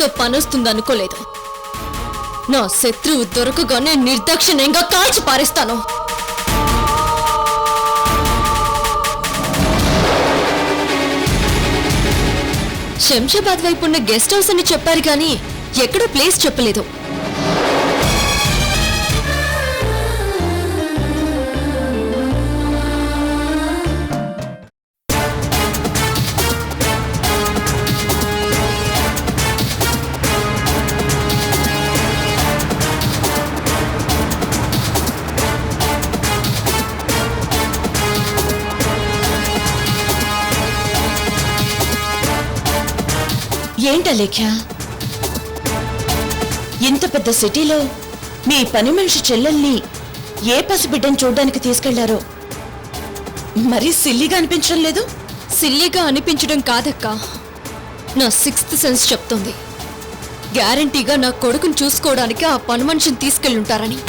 దీంతో పనొస్తుందనుకోలేదు. నా శత్రువు దొరకగానే నిర్దాక్షిణ్యంగా కాల్చి పారేస్తాను. శంషాబాద్ వైపు ఉన్న గెస్ట్ హౌస్ అని చెప్పారు కానీ ఎక్కడో ప్లేస్ చెప్పలేదు. ఏంటా లేఖ్య, ఇంత పెద్ద సిటీలో మీ పని మనిషి చెల్లెల్ని ఏ పసిబిడ్డను చూడ్డానికి తీసుకెళ్లారో మరీ సిల్లీగా అనిపించడం లేదు? సిల్లీగా అనిపించడం కాదక్కా, నా సిక్స్త్ సెన్స్ చెప్తోంది. గ్యారంటీగా నా కొడుకుని చూసుకోవడానికి ఆ పని మనిషిని తీసుకెళ్ళుంటారని.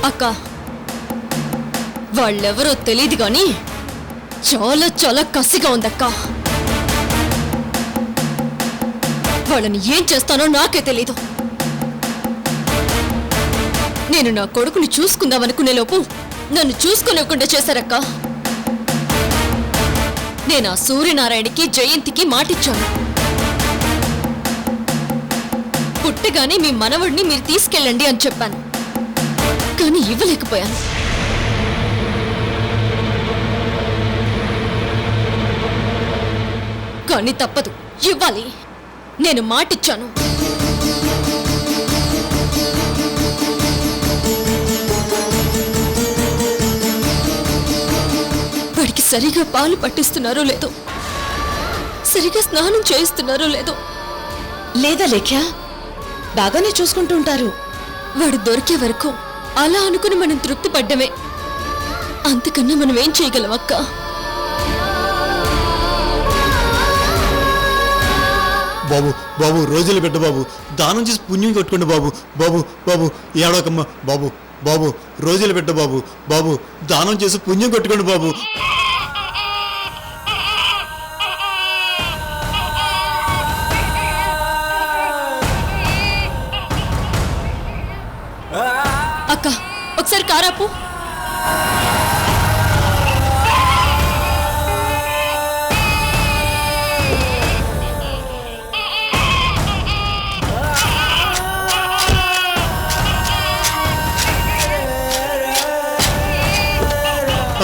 అక్క, వాళ్ళెవరో తెలియదు గాని చాలా చాలా కసిగా ఉందక్క. వాళ్ళని ఏం చేస్తానో నాకే తెలీదు. నేను నా కొడుకుని చూసుకుందామనుకునే లోపు నన్ను చూసుకోలేకుండా చేశారక్క. నేను ఆ సూర్యనారాయణకి జయంతికి మాటిచ్చాను. పుట్టగానే మీ మనవడిని మీరు తీసుకెళ్ళండి అని చెప్పాను, కానీ ఇవ్వలేకపోయాను. కానీ తప్పదు, ఇవ్వాలి. నేను మాటిచ్చాను. వాడికి సరిగా పాలు పట్టిస్తున్నారో లేదో, సరిగా స్నానం చేయిస్తున్నారో లేదో. లేదా లేఖ్య, బాగానే చూసుకుంటూ ఉంటారు. వాడు దొరికే వరకు అలా అనుకుని మనం తృప్తి పడ్డమే. అంతకన్నా మనం ఏం చేయగలం అక్క? బాబు బాబు రోజులు పెట్ట బాబు, దానం చేసి పుణ్యం కొట్టుకోండి బాబు. బాబు బాబు ఏడవకమ్మ బాబు. బాబు రోజులు పెట్ట బాబు. బాబు దానం చేసి పుణ్యం కొట్టుకోండి బాబు. అక్క, ఒకసారి కారాపు.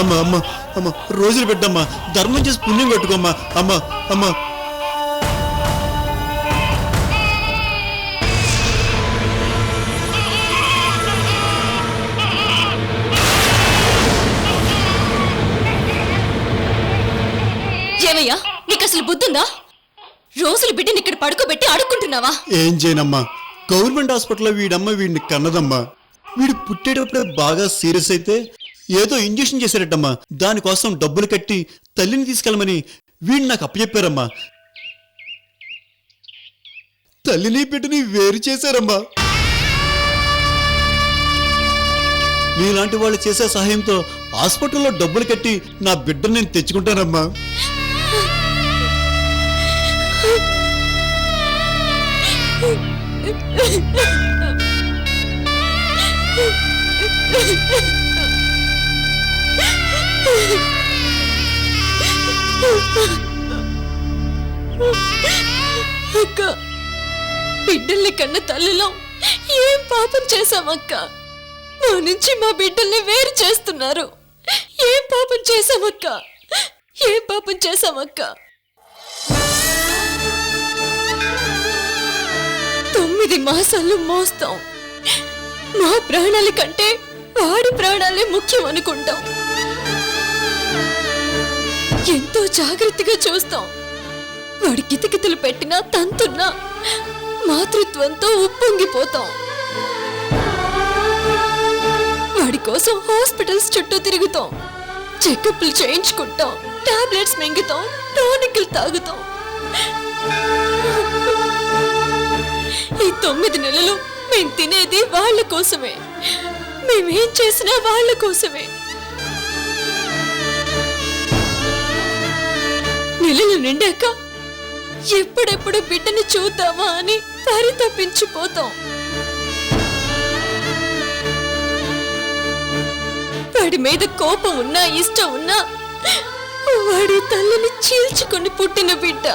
అమ్మ అమ్మ అమ్మ రోజులు పెట్టమ్మా, ధర్మం చేసి పుణ్యం కొట్టుకోమ్మా. అమ్మ అమ్మ ఏమయ్యా, నీకు అసలు బుద్ధుందా? రోజులు బిడ్డని ఇక్కడ పడుకోబెట్టి అడుక్కుంటున్నావా? ఏం చేయనమ్మా, గవర్నమెంట్ హాస్పిటల్లో వీడమ్మ వీడిని కన్నదమ్మా. వీడు పుట్టేటప్పుడే బాగా సీరియస్ అయితే ఏదో ఇంజెక్షన్ చేశారటమ్మా. దానికోసం డబ్బులు కట్టి తల్లిని తీసుకెళ్ళమని వీడు నాకు అప్పచెప్పారమ్మా. తల్లిని బిడ్డని వేరు చేశారమ్మా. మీలాంటి వాళ్ళు చేసే సహాయంతో హాస్పిటల్లో డబ్బులు కట్టి నా బిడ్డను నేను తెచ్చుకుంటానమ్మా. అక్క, బిడ్డల్ని కన్న తల్లిలో ఏం పాపం చేశామక్క? మా నుంచి మా బిడ్డల్ని వేరు చేస్తున్నారు. ఏం పాపం చేశామక్క? ఏం పాపం చేశామక్క? 9 మాసాలు మోస్తాం. మా ప్రాణాల కంటే వాడి ప్రాణాలే ముఖ్యం అనుకుంటాం. ఎంతో జాగ్రత్తగా చూస్తాం. వాడి కితకితలు పెట్టినా తంతున్నా మాతృత్వంతో ఉప్పొంగిపోతాం. వాడి కోసం హాస్పిటల్స్ చుట్టూ తిరుగుతాం, చెకప్లు చేయించుకుంటాం, టాబ్లెట్స్ మింగుతాం, టానిక్లు తాగుతాం. ఈ 9 నెలలు మేం తినేది వాళ్ళ కోసమే, మేమేం చేసినా వాళ్ళ కోసమే. నెలలు నిండాక ఎప్పుడెప్పుడు బిడ్డని చూద్దామా అని పరితపించిపోతాం. వాడి మీద కోపం ఉన్నా ఇష్టం ఉన్నా వాడి తల్లిని చీల్చుకొని పుట్టిన బిడ్డ.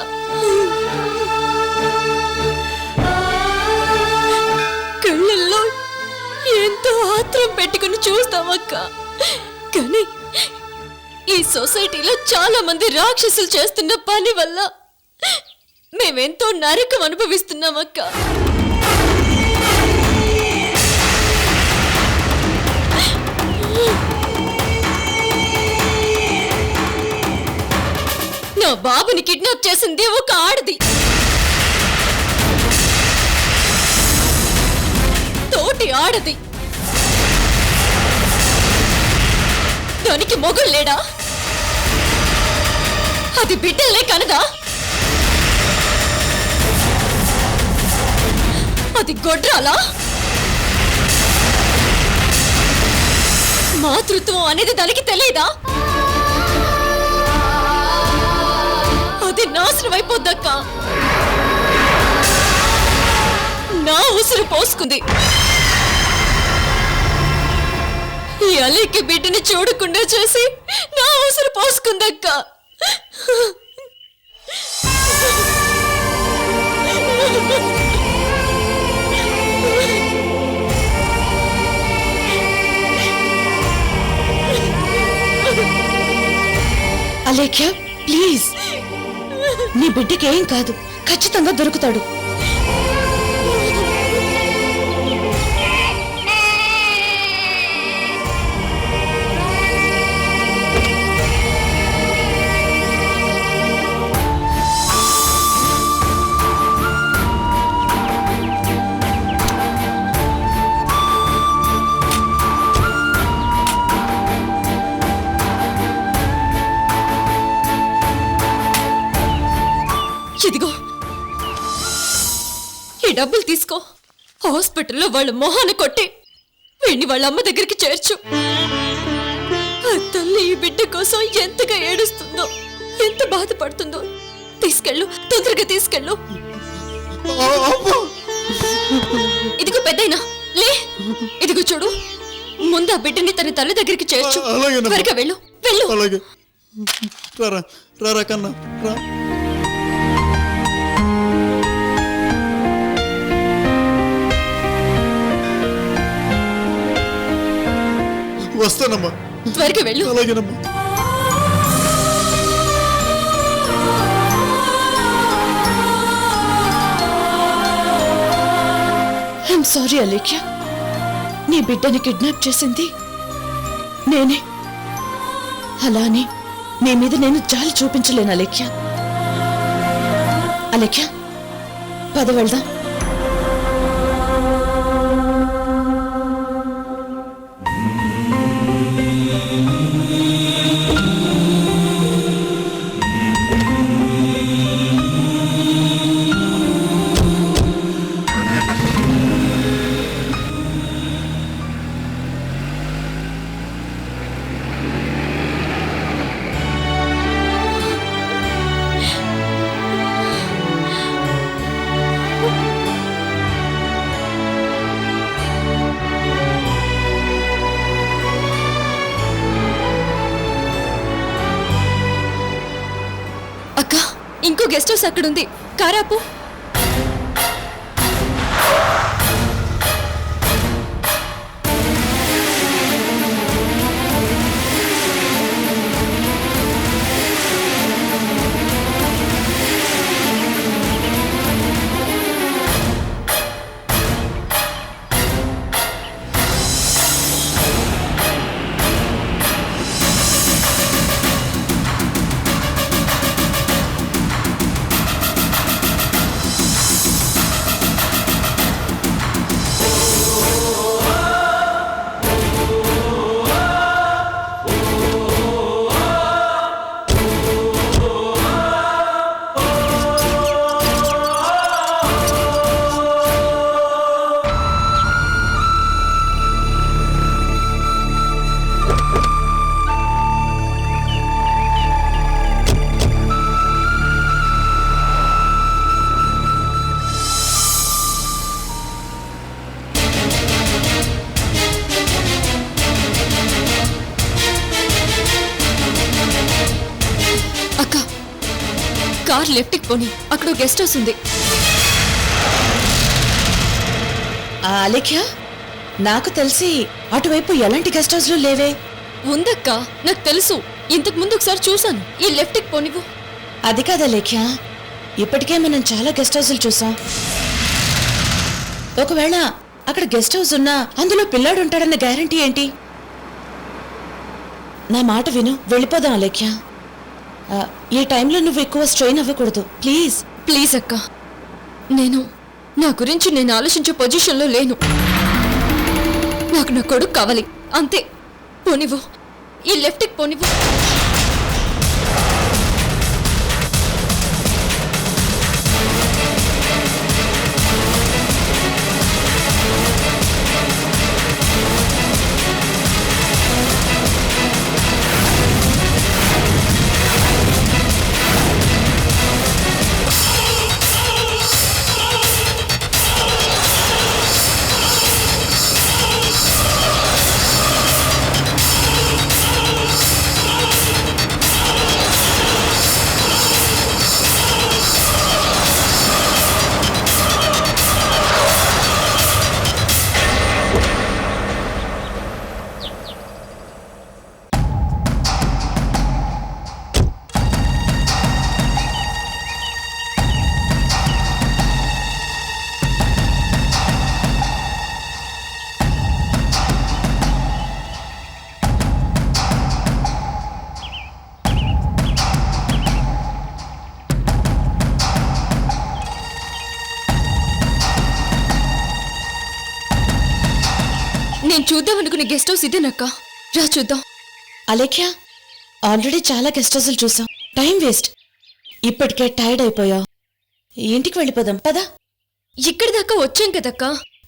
కళ్ళల్లో ఎంతో ఆత్రం పెట్టుకుని చూస్తామక్క. కానీ ఈ సొసైటీలో చాలా మంది రాక్షసులు చేస్తున్న పని వల్ల మేమెంతో నరకం అనుభవిస్తున్నామక్క. నా బాబుని కిడ్నాప్ చేసింది ఒక ఆడది. తోటి ఆడది. దానికి మొగుడు లేడా? అది బిడ్డలే కనదా? అది గొడ్రాలా? మాతృత్వం అనేది దానికి తెలియదా? అది నాశనం అయిపోద్దక్క. నా ఉసురు పోసుకుంది. ఈ అలీకి బిడ్డని చూడకుండా చేసి నా ఉసురు పోసుకుందక్క. అలేఖ్య, ప్లీజ్, నీ బిడ్డకి ఏం కాదు, ఖచ్చితంగా దొరుకుతాడు. ఇదిగో ఈ డబ్బులు తీసుకో. హాస్పిటల్లో వాళ్ళ మొహాన్ని కొట్టి వీడిని వాళ్ళ అమ్మ దగ్గరికి చేర్చు. ఆ తల్లి ఈ బిడ్డ కోసం ఎంతగా ఏడుస్తుందో, ఎంత బాధపడుతుందో. తీసుకెళ్ళు, తొందరగా తీసుకెళ్ళు. ఇదిగో పెద్దయినా లే. ఇదిగో చూడు, ముందు ఆ బిడ్డని తన తల్లి దగ్గరికి చేర్చు. త్వరగా వెళ్ళు, వెళ్ళు. అలాగే. రారా రారా కన్నా రా. వస్తానమ్మా. త్వరగా వెళ్ళు. అలాగేనమ్మా. ఐఎమ్ సారీ అలేఖ్య, నీ బిడ్డని కిడ్నాప్ చేసింది నేనే. అలానే నీ మీద నేను జాలి చూపించలేను అలేఖ్య. అలేఖ్య, పద వెళ్దాం. ఇంకో గెస్ట్ హౌస్ అక్కడుంది. కారాపు. అక్క కార్ లెఫ్ట్కి పోని, అక్కడ గెస్ట్ హౌస్ ఉంది. అలేఖ్య, నాకు తెలిసి అటువైపు ఎలాంటి గెస్ట్ హౌస్లు లేవే. ఉందక్క, నాకు తెలుసు. ఇంతకు ముందు ఒకసారి చూశాను. ఈ లెఫ్ట్కి పోనివ్వు. అది కాదా లేఖ్య, ఇప్పటికే మనం చాలా గెస్ట్ హౌస్లు చూసాం. ఒకవేళ అక్కడ గెస్ట్ హౌస్ ఉన్నా అందులో పిల్లాడు ఉంటాడన్న గ్యారంటీ ఏంటి? నా మాట విను, వెళ్ళిపోదాం అలేఖ్య. ఈ టైంలో నువ్వు ఎక్కువ స్ట్రెయిన్ అవ్వకూడదు, ప్లీజ్. ప్లీజ్ అక్క, నా గురించి నేను ఆలోచించే పొజిషన్లో లేను. నాకు నా కొడుకు కావాలి, అంతే. పోనివ్వు, ఈ లెఫ్ట్కి పోనివ్వు. నేను చూద్దాం అనుకునే గెస్ట్ హౌస్ ఇదేనక్క. రా చూద్దాం. అలేఖ్య, ఆల్రెడీ చాలా గెస్ట్ హౌస్లు చూసాం, టైం వేస్ట్. ఇప్పటికే టైర్డ్ అయిపోయావు, ఇంటికి వెళ్ళిపోదాం పదా. ఇక్కడి దాకా వచ్చాం కదక్క,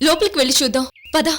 లోపలికి వెళ్ళి చూద్దాం పదా.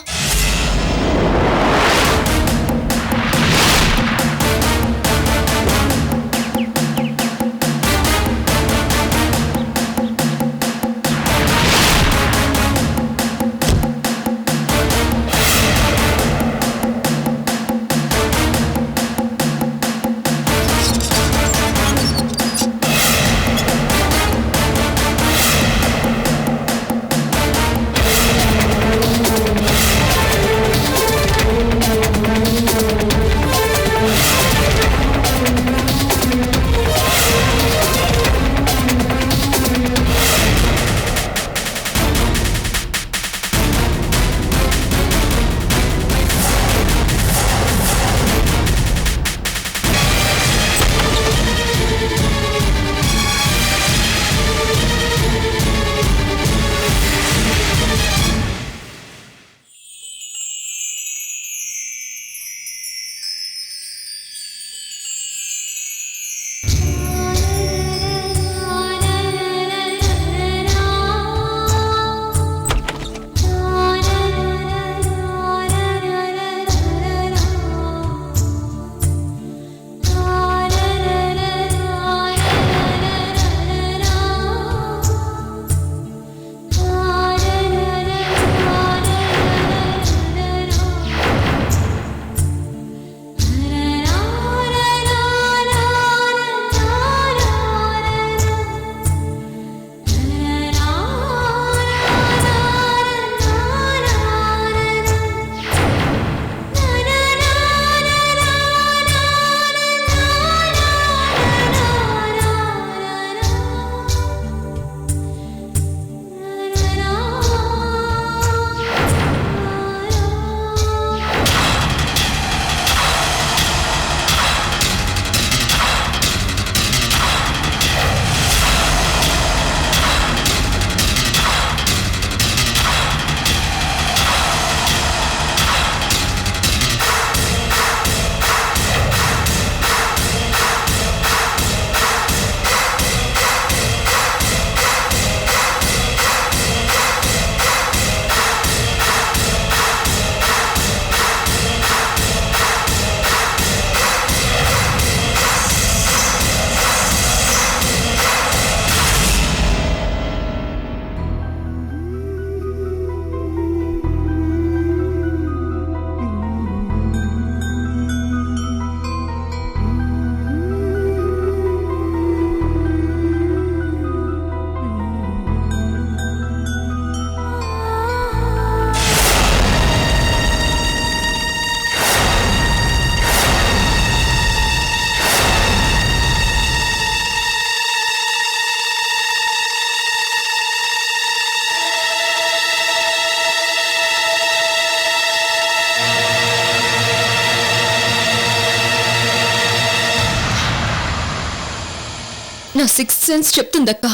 నా సిక్స్త్ సెన్స్ చెప్తుందక్క,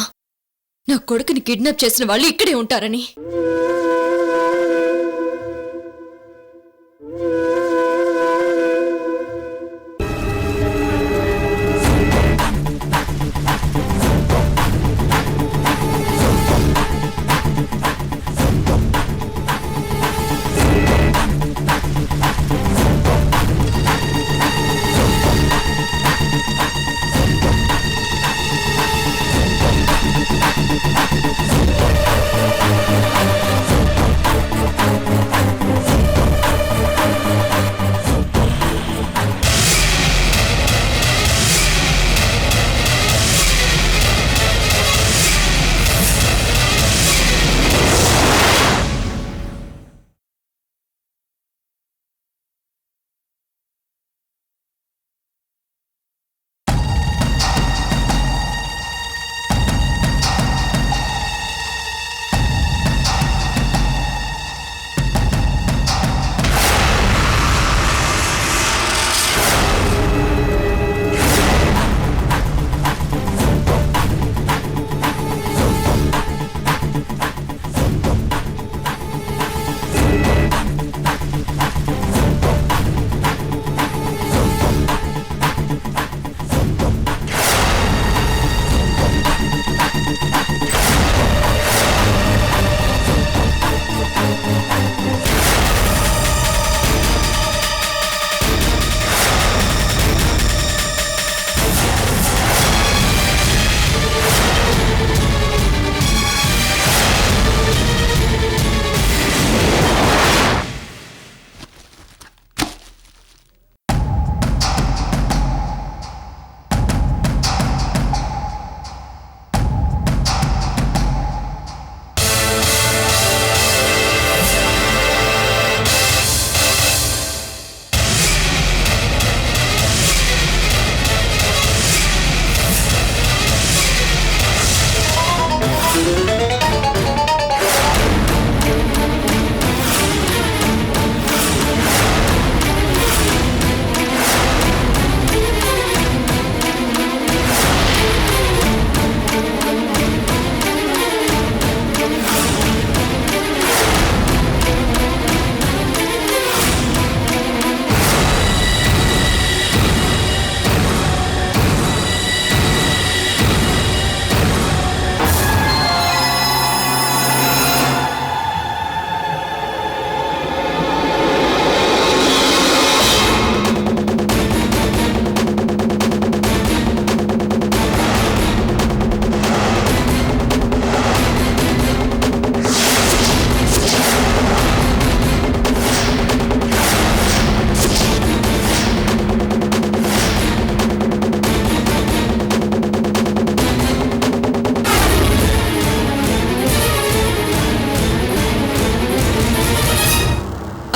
నా కొడుకుని కిడ్నాప్ చేసిన వాళ్ళు ఇక్కడే ఉంటారని.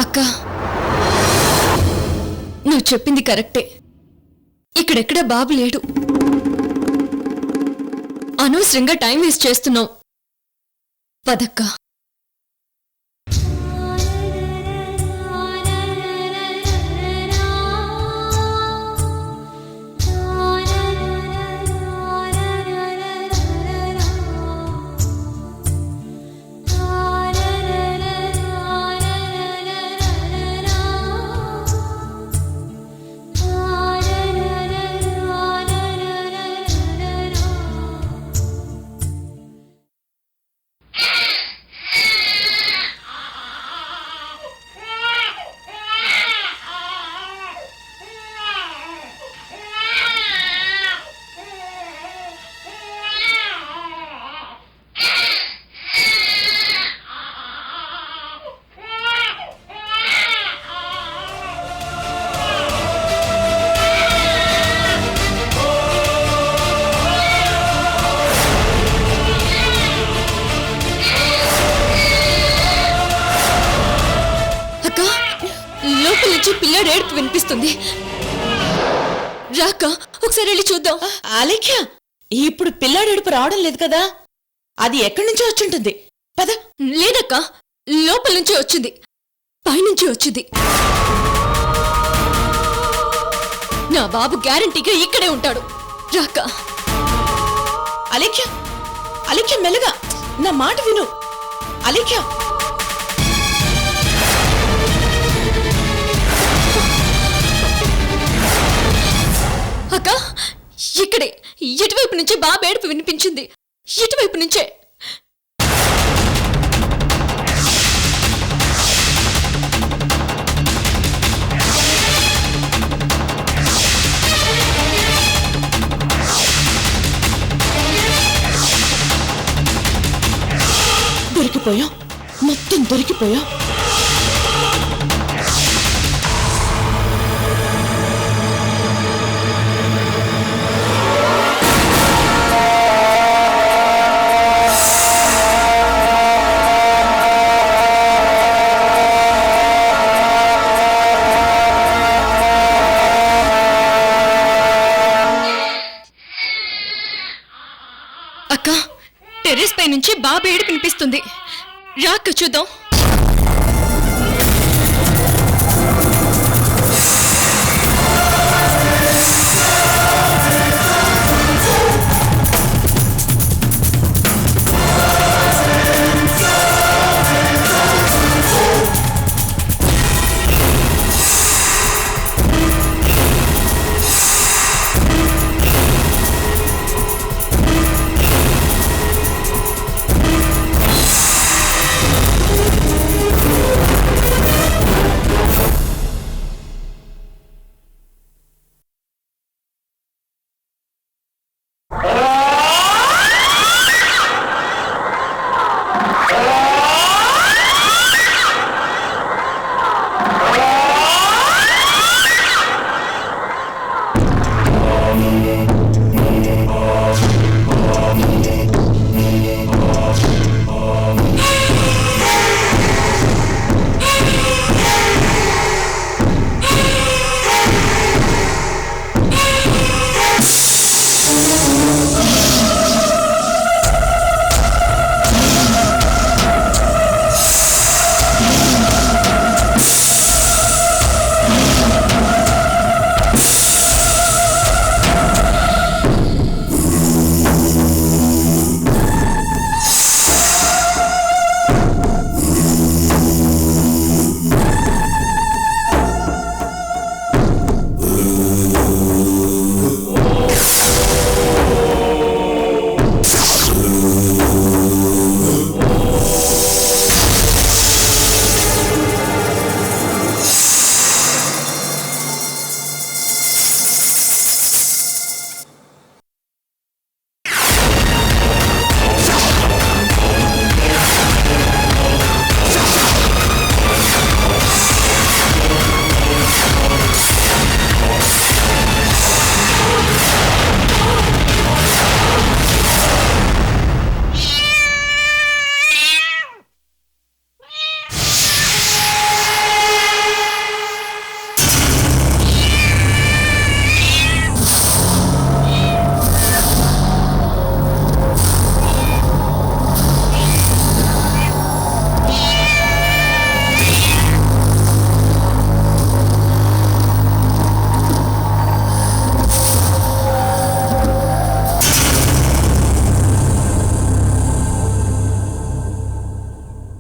అక్క, నువ్వు చెప్పింది కరెక్టే. ఇక్కడెక్కడ బాబు లేడు. అనవసరంగా టైం వేస్ట్ చేస్తున్నావు. పదక్క. పిల్లాడు ఏడుపు వినిపిస్తుంది. రాక ఒకసారి వెళ్ళి చూద్దాం. ఆలేఖ్య, ఇప్పుడు పిల్లాడు ఏడుపు రావడం లేదు కదా, అది ఎక్కడి నుంచో వచ్చుంటుంది. పద. లేదక్క, లోపల నుంచి వచ్చింది, పైనుంచి వచ్చింది. నా బాబు గ్యారంటీగా ఇక్కడే ఉంటాడు. రాక. అలేఖ్య అలేఖ్య మెల్లగా నా మాట విను. అలేఖ్య అక్క, ఇక్కడే ఇటువైపు నుంచి బాబు ఏడుపు వినిపించింది. ఇటువైపు నుంచే. దొరికిపోయా, మొత్తం దొరికిపోయా. అక్క, టెర్రస్ పై నుంచి బాబు ఏడుపు వినిపిస్తుంది. రాక చూద్దాం.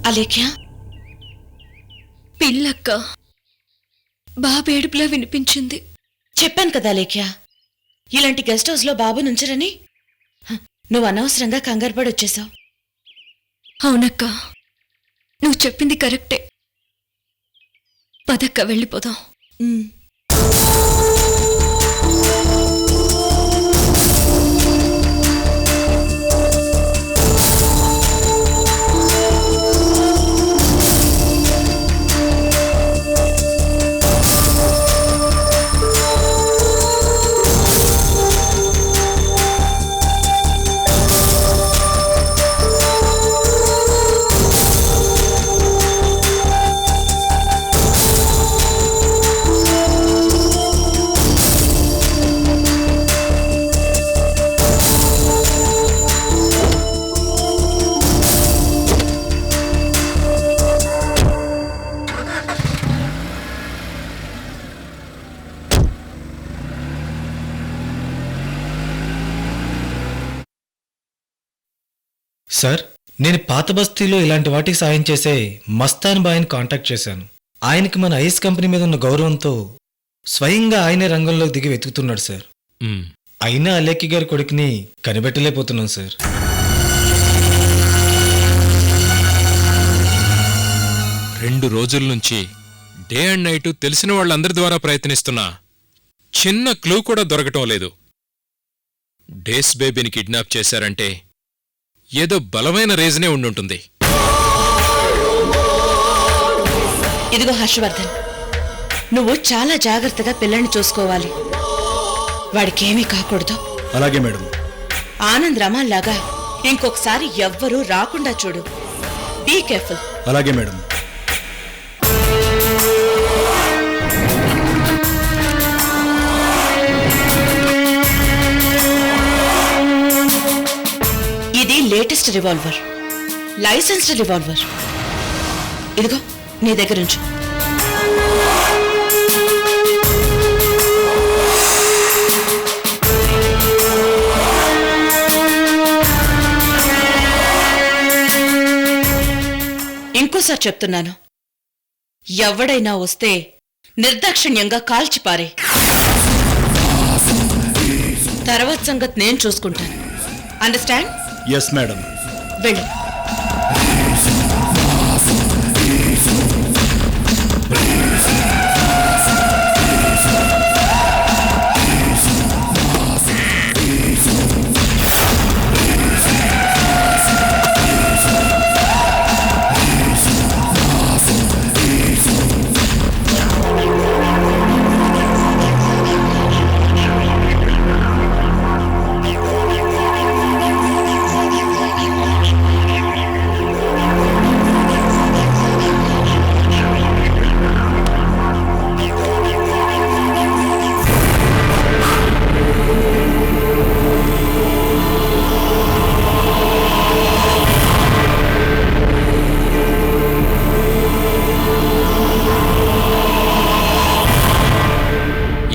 అలేఖ్య, పిల్లక్క, బాబు ఏడుపులా వినిపించింది. చెప్పాను కదా అలేఖ్య, ఇలాంటి గెస్ట్ హౌస్ లో బాబు నుంచరని. నువ్వు అనవసరంగా కంగారు పడి వచ్చేసావు. అవునక్క, నువ్వు చెప్పింది కరెక్టే. పదక్క, వెళ్ళిపోదాం. సార్, నేను పాత బస్తీలో ఇలాంటి వాటికి సాయం చేసే మస్తాన్ బాయ్ని కాంటాక్ట్ చేశాను. ఆయనకి మన ఐస్ కంపెనీ మీద ఉన్న గౌరవంతో స్వయంగా ఆయనే రంగంలోకి దిగి వెతుకుతున్నాడు సార్. అయినా అలేక్కి గారి కొడుకుని కనిపెట్టలేకపోతున్నాం సార్. రెండు రోజుల నుంచి డే అండ్ నైట్ తెలిసిన వాళ్ళందరి ద్వారా ప్రయత్నిస్తున్నా చిన్న క్లూ కూడా దొరకటం లేదు. డేస్ బేబీని కిడ్నాప్ చేశారంటే ఏదో బలమైన రీజనే ఉండుంటుంది. ఇదిగో హర్షవర్ధన్, నువ్వు చాలా జాగ్రత్తగా పిల్లని చూసుకోవాలి. వాడికేమీ కాకూడదు. అలాగే మేడం. ఆనంద్ రమాల్లాగా ఇంకొకసారి ఎవ్వరూ రాకుండా చూడు. Be careful. అలాగే మేడం. ఇది లేటెస్ట్ రివాల్వర్, లైసెన్స్డ్ రివాల్వర్. ఇదిగో నీ దగ్గర ఉంచు. ఇంకోసారి చెప్తున్నాను, ఎవడైనా వస్తే నిర్దాక్షిణ్యంగా కాల్చిపారే. తర్వాత సంగతి నేను చూసుకుంటాను. అండర్స్టాండ్? Yes madam. వెళ్ళు.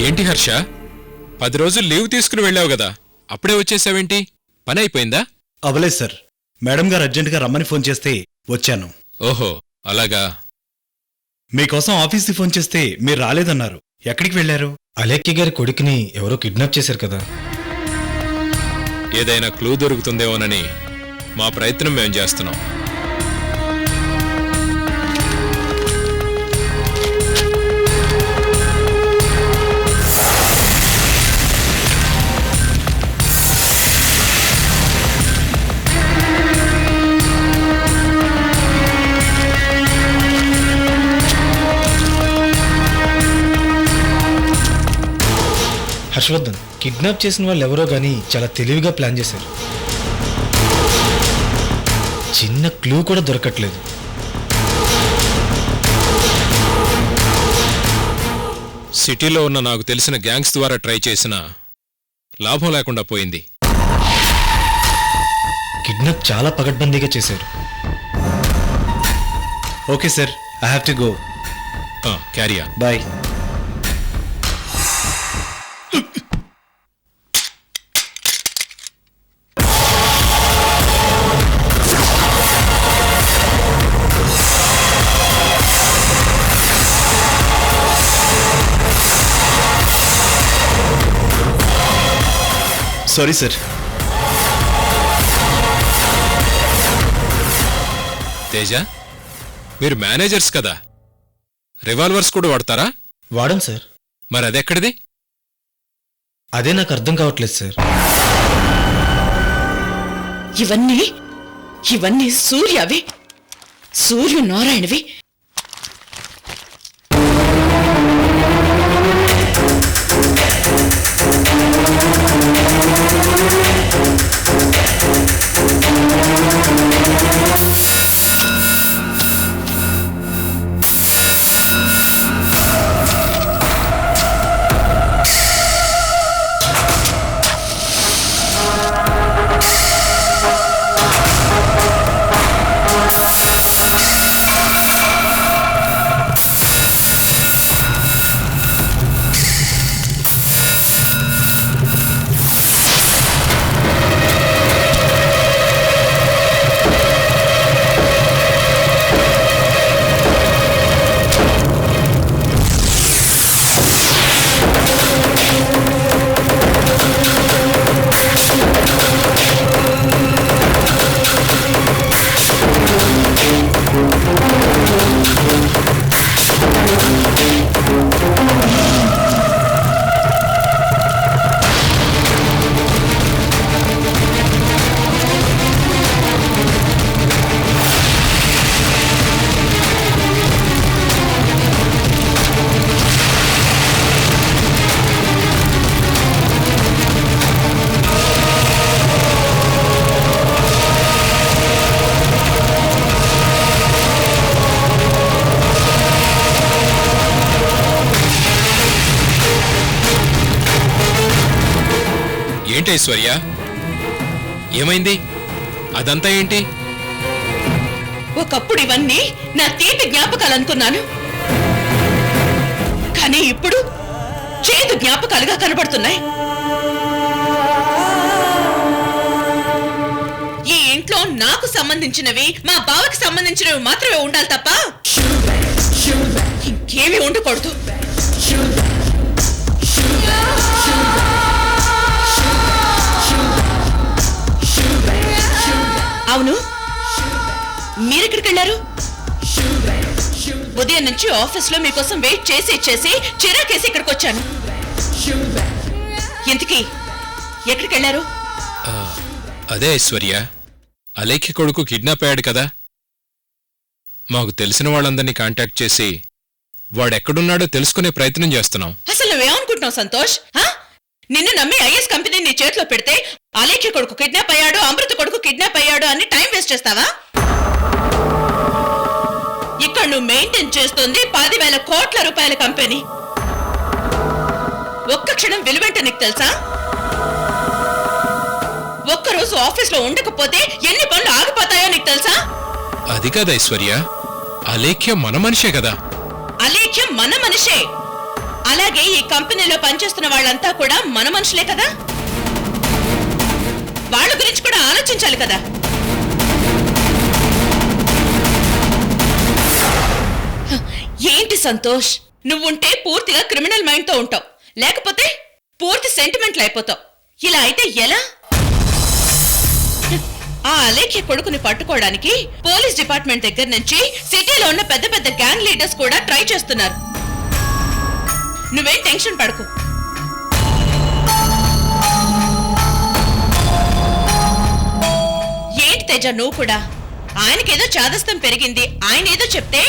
ఏంటి హర్ష, 10 రోజులు లీవ్ తీసుకుని వెళ్ళావు గదా, అప్పుడే వచ్చేసావేంటి? పని అయిపోయిందా? అవలేదు సార్. మేడం గారు అర్జెంటుగా రమ్మని ఫోన్ చేస్తే వచ్చాను. ఓహో, అలాగా. మీకోసం ఆఫీస్కి ఫోన్ చేస్తే మీరు రాలేదన్నారు. ఎక్కడికి వెళ్లారు? అలేక్కి గారి కొడుకుని ఎవరో కిడ్నాప్ చేశారు కదా. ఏదైనా క్లూ దొరుకుతుందేమోనని మా ప్రయత్నం మేం చేస్తున్నాం. హర్షవర్ధన్, కిడ్నాప్ చేసిన వాళ్ళు ఎవరో గానీ చాలా తెలివిగా ప్లాన్ చేశారు. చిన్న క్లూ కూడా దొరకట్లేదు. సిటీలో ఉన్న నాకు తెలిసిన గ్యాంగ్స్ ద్వారా ట్రై చేసినా లాభం లేకుండా పోయింది. కిడ్నాప్ చాలా పకడ్బందీగా చేశారు. Okay sir, I have to go. క్యారియా. బాయ్. Sorry sir. తేజ, మీరు మేనేజర్స్ కదా, రివాల్వర్స్ కూడా వాడతారా? వాడం సార్. మరి అదెక్కడిది? అదే నాకు అర్థం కావట్లేదు సార్. ఇవన్నీ సూర్యవి, సూర్యనారాయణవి. ఐశ్వర్య? ఏమైంది? అదంతా ఏంటి? ఒకప్పుడు ఇవన్నీ నా తీపి జ్ఞాపకాలు అనుకున్నాను, కానీ ఇప్పుడు చేదు జ్ఞాపకాలుగా కనబడుతున్నాయి. ఈ ఇంట్లో నాకు సంబంధించినవి, మా బావకి సంబంధించినవి మాత్రమే ఉండాలి తప్ప ఇంకేమీ ఉండకూడదు. అవును, మీరెక్కడికి వెళ్ళారు? ఉదయం నుంచి ఆఫీస్లో మీకోసం వెయిట్ చేసి చేసి చిరాకేసి ఇక్కడికి వచ్చాను. ఇంతకీ ఎక్కడికి వెళ్ళారు? అదే ఐశ్వర్య, అలేఖ్య కొడుకు కిడ్నాప్ అయ్యాడు కదా. మాకు తెలిసిన వాళ్ళందరినీ కాంటాక్ట్ చేసి వాడెక్కడున్నాడో తెలుసుకునే ప్రయత్నం చేస్తున్నాం. అసలు నువ్వేమనుకుంటున్నావు సంతోష్? నిన్ను నమ్మి ఐఎస్ కంపెనీ నీ చేతిలో పెడితే అలేఖ్య కొడుకు కిడ్నాప్ అయ్యాడు, అమృత కొడుకు కిడ్నాప్ అయ్యాడు అని టైం వేస్ట్ చేస్తావా? ఇక్కడ నువ్వు మెయింటైన్ చేస్తుంది 10,000 కోట్ల రూపాయల కంపెనీ. ఒక్క క్షణం విలువేంటో నీకు తెలుసా? ఒక్కరోజు ఆఫీస్లో ఉండకపోతే ఎన్ని పనులు ఆగిపోతాయో నీకు తెలుసా? అది కాదు ఐశ్వర్య, అలేఖ్య మన మనిషే కదా. అలేఖ్య మన మనిషే, అలాగే ఈ కంపెనీలో పనిచేస్తున్న వాళ్ళంతా కూడా మన మనుషులే కదా. వాళ్ళ గురించి కూడా ఆలోచించాలి కదా. ఏంటి సంతోష్, నువ్వుంటే పూర్తిగా క్రిమినల్ మైండ్ తో ఉంటావు, లేకపోతే పూర్తి సెంటిమెంట్లు అయిపోతావు. ఇలా అయితే ఎలా? ఆ అలేఖ్య కొడుకుని పట్టుకోవడానికి పోలీస్ డిపార్ట్మెంట్ దగ్గర నుంచి సిటీలో ఉన్న పెద్ద పెద్ద గ్యాంగ్ లీడర్స్ కూడా ట్రై చేస్తున్నారు. నువ్వేం టెన్షన్ పడకు. ఏంటి తేజ నువ్వు కూడా? ఆయనకేదో చాదస్తం పెరిగింది, ఆయన ఏదో చెప్తే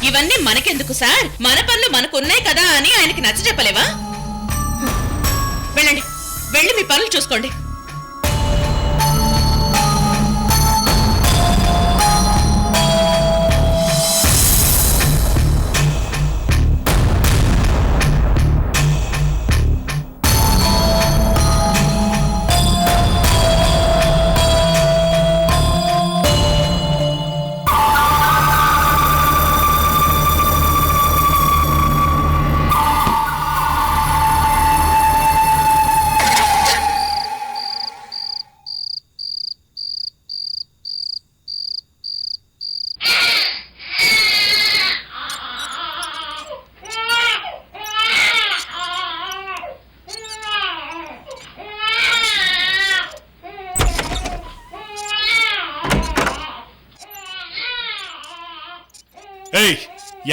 ఇవన్నీ మనకెందుకు సార్, మన పనులు మనకున్నాయి కదా అని ఆయనకి నచ్చ చెప్పలేవా? వెళ్ళండి, వెళ్ళి మీ పనులు చూసుకోండి.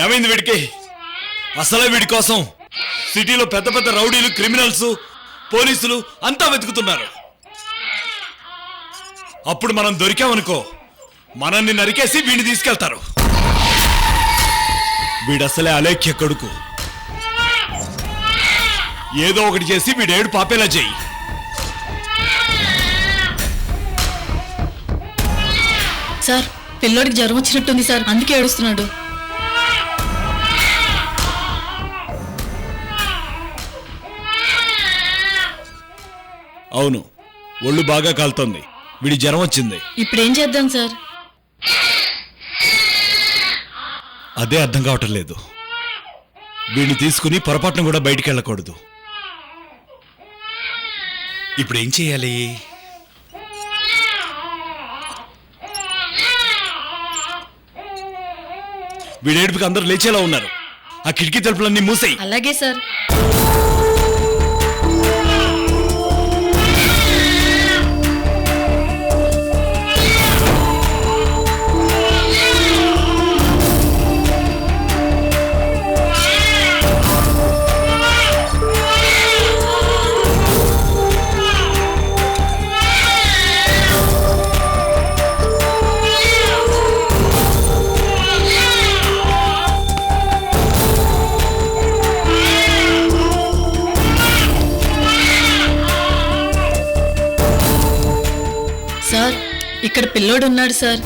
ఏమైంది వీడికి? అసలే వీడి కోసం సిటీలో పెద్ద పెద్ద రౌడీలు, క్రిమినల్స్, పోలీసులు అంతా వెతుకుతున్నారు. అప్పుడు మనం దొరికామనుకో, మనల్ని నరికేసి వీడిని తీసుకెళ్తారు. వీడసలే అలేఖ్య కొడుకు. ఏదో ఒకటి చేసి వీడేడు పాపేలా చెయ్యి. సార్, పిల్లోడికి జ్వరం వచ్చినట్టుంది సార్, అందుకే ఏడుస్తున్నాడు. అవును, ఒళ్ళు బాగా కాలుతోంది, వీడి జ్వరం వచ్చింది. ఇప్పుడేం చేద్దాం సార్? అదే అర్థం కావటం లేదు. వీడిని తీసుకుని పొరపాటున కూడా బయటికి వెళ్ళకూడదు. ఇప్పుడు ఏం చేయాలి? వీడేడుపుకి అందరూ లేచేలా ఉన్నారు. ఆ కిటికీ తలుపులన్నీ మూసేయి. అలాగే సార్. సార్, ఇక్కడ పిల్లోడు ఉన్నాడు సార్.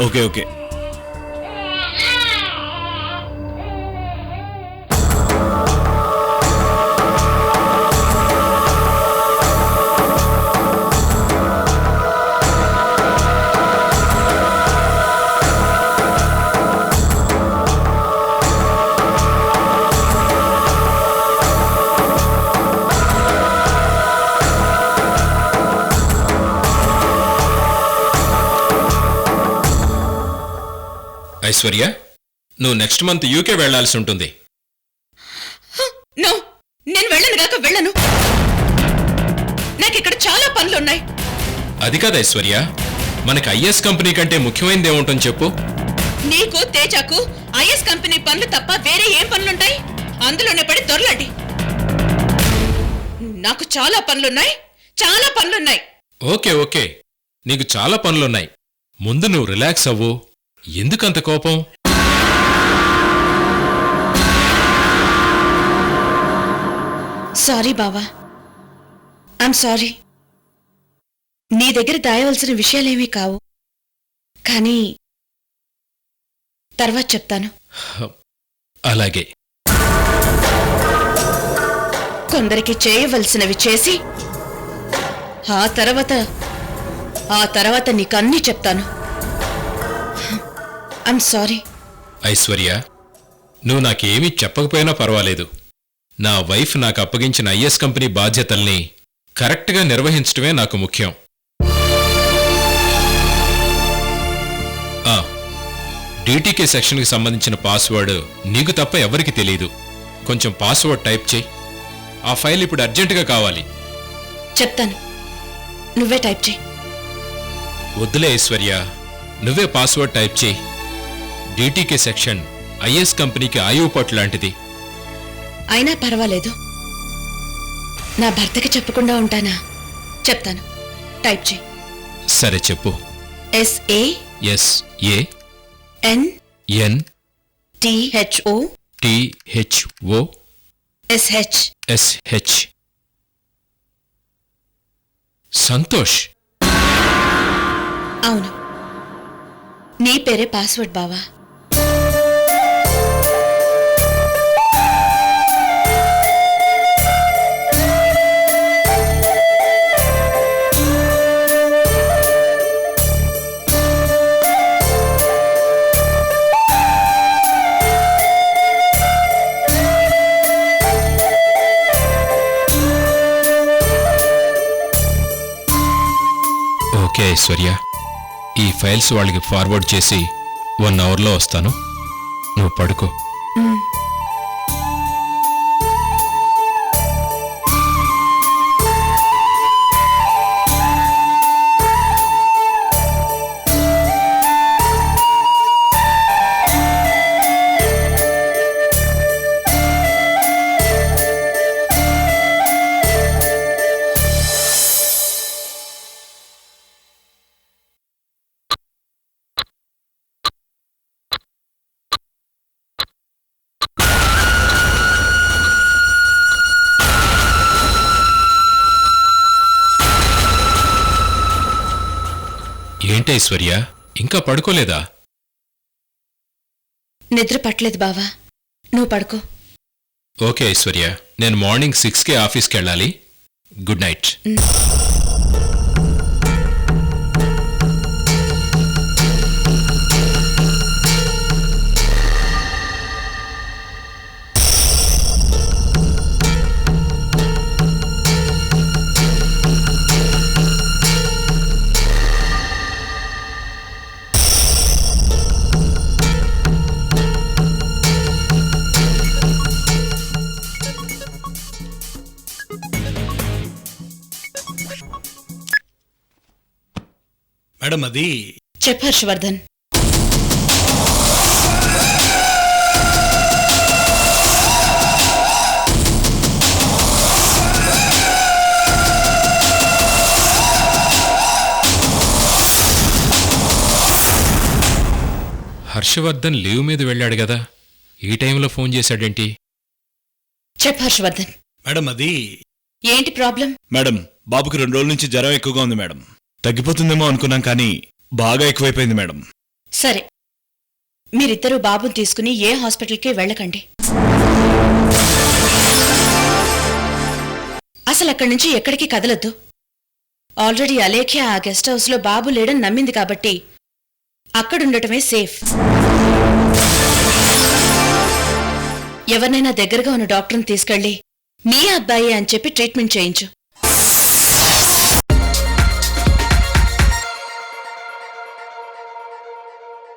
Okay okay. ఐశ్వర్య, నువ్వు నెక్స్ట్ మంత్ యూకే వెళ్లాల్సి ఉంటుంది. నో, నేను వెళ్ళనుగాక వెళ్ళను. నాకిక్కడ చాలా పనులున్నాయి. అది కాదు ఐశ్వర్య, మనకి ఐఎస్ కంపెనీ కంటే ముఖ్యమైనది ఏముంటుంది చెప్పు? నీకు తేజాకు ఐఎస్ కంపెనీ పనులు తప్ప వేరే ఏం పనులుంటాయి? అందులోనే పడి దొరలండి. నాకు చాలా పనులున్నాయి, చాలా పనులున్నాయి. ఓకే ఓకే, నీకు చాలా పనులున్నాయి. ముందు నువ్వు రిలాక్స్ అవ్వు. ఎందుకంత కోపం? సారీ బావా, ఐమ్ సారీ. నీ దగ్గర దాయవలసిన విషయాలేమీ కావు, కానీ తర్వాత చెప్తాను. అలాగే. కొందరికి చేయవలసినవి చేసి ఆ తర్వాత నీకన్నీ చెప్తాను. I'm sorry. ఐశ్వర్య, నువ్వు నాకేమీ చెప్పకపోయినా పర్వాలేదు. నా వైఫ్ నాకు అప్పగించిన ఐఎస్ కంపెనీ బాధ్యతల్ని కరెక్ట్గా నిర్వహించడమే నాకు ముఖ్యం. డీటీకే సెక్షన్కి సంబంధించిన పాస్వర్డ్ నీకు తప్ప ఎవరికి తెలియదు. కొంచెం పాస్వర్డ్ టైప్ చేయి. ఆ ఫైల్ ఇప్పుడు అర్జెంటుగా కావాలి. చెప్తాను, నువ్వే టైప్ చేయి. వద్దులే ఐశ్వర్య, నువ్వే పాస్వర్డ్ టైప్ చేయి. డీటీకే సెక్షన్ ఐఎస్ కంపెనీకి ఆయువు పట్టు లాంటిది. అయినా పర్వాలేదు, నా భర్తకి చెప్పకుండా ఉంటానా? చెప్తాను, టైప్ చేయి. సరే చెప్పు. SANTHO SH. సంతోష్. అవును, నీ పేరే పాస్వర్డ్ బావా. ఓకే ఐశ్వర్య, ఈ ఫైల్స్ వాళ్ళకి ఫార్వర్డ్ చేసి 1 అవర్లో వస్తాను. నువ్వు పడుకో. ఏంటి ఐశ్వర్య, ఇంకా పడుకోలేదా? నిద్ర పట్టలేదు బావా, నువ్వు పడుకో. ఓకే ఐశ్వర్య, నేను మార్నింగ్ 6కే ఆఫీస్కి వెళ్ళాలి. Good night. మేడం, అది చెప్పు హర్షవర్ధన్. హర్షవర్ధన్ లీవ్ మీద వెళ్ళాడు కదా, ఈ టైంలో ఫోన్ చేశాడేంటి? చెప్పు హర్షవర్ధన్. మేడం, అది ఏంటి ప్రాబ్లం? మేడం, బాబుకి 2 రోజుల నుంచి జ్వరం ఎక్కువగా ఉంది మేడం. తగ్గిపోతుందేమో అనుకున్నాం, కానీ బాగా ఎక్కువైపోయింది మేడం. సరే, మీరిద్దరూ బాబుని తీసుకుని ఏ హాస్పిటల్కి వెళ్ళకండి. అసలు అక్కడి నుంచి ఎక్కడికి కదలొద్దు. ఆల్రెడీ అలేఖ్య ఆ గెస్ట్ హౌస్లో బాబు లేడని నమ్మింది కాబట్టి అక్కడుండటమే సేఫ్. ఎవరినైనా దగ్గరగా ఉన్న డాక్టర్ని తీసుకెళ్లి మీ అబ్బాయి అని చెప్పి ట్రీట్మెంట్ చేయించు.